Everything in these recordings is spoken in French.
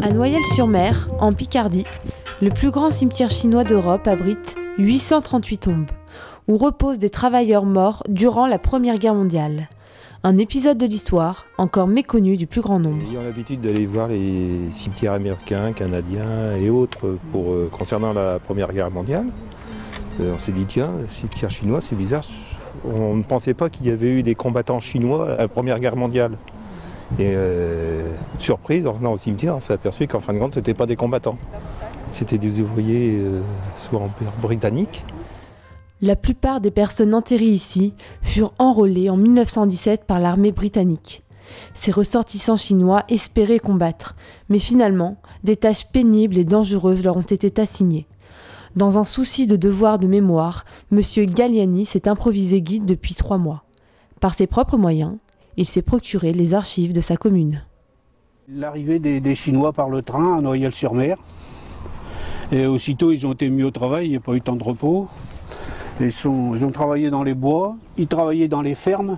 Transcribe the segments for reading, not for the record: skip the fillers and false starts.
À Noyelles-sur-Mer, en Picardie, le plus grand cimetière chinois d'Europe abrite 838 tombes, où reposent des travailleurs morts durant la Première Guerre mondiale. Un épisode de l'histoire encore méconnu du plus grand nombre. Ayant l'habitude d'aller voir les cimetières américains, canadiens et autres concernant la Première Guerre mondiale, on s'est dit tiens, le cimetière chinois c'est bizarre, on ne pensait pas qu'il y avait eu des combattants chinois à la Première Guerre mondiale. Et surprise, en venant au cimetière, on s'est aperçu qu'en fin de compte, ce n'étaient pas des combattants. C'était des ouvriers sous Empire britannique. La plupart des personnes enterrées ici furent enrôlées en 1917 par l'armée britannique. Ces ressortissants chinois espéraient combattre, mais finalement, des tâches pénibles et dangereuses leur ont été assignées. Dans un souci de devoir de mémoire, M. Galliani s'est improvisé guide depuis 3 mois. Par ses propres moyens, il s'est procuré les archives de sa commune. L'arrivée des Chinois par le train à Noyelles-sur-Mer. Et aussitôt, ils ont été mis au travail, il n'y a pas eu tant de repos. Ils ont travaillé dans les bois, ils travaillaient dans les fermes.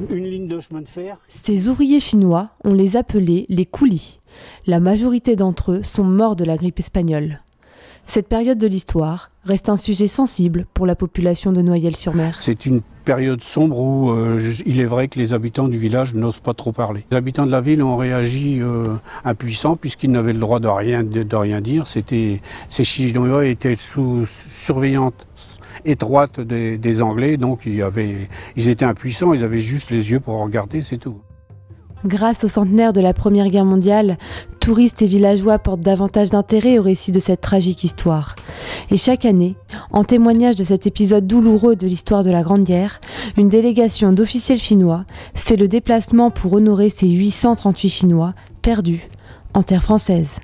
Une ligne de chemin de fer. Ces ouvriers chinois, on les appelait les coulis. La majorité d'entre eux sont morts de la grippe espagnole. Cette période de l'histoire reste un sujet sensible pour la population de Noyelles-sur-Mer. C'est une période sombre où il est vrai que les habitants du village n'osent pas trop parler. Les habitants de la ville ont réagi impuissants puisqu'ils n'avaient le droit de rien dire. Ces Chinois étaient sous surveillance étroite des Anglais, donc ils étaient impuissants, ils avaient juste les yeux pour regarder, c'est tout. Grâce au centenaire de la Première Guerre mondiale, touristes et villageois portent davantage d'intérêt au récit de cette tragique histoire. Et chaque année, en témoignage de cet épisode douloureux de l'histoire de la Grande Guerre, une délégation d'officiels chinois fait le déplacement pour honorer ces 838 Chinois perdus en terre française.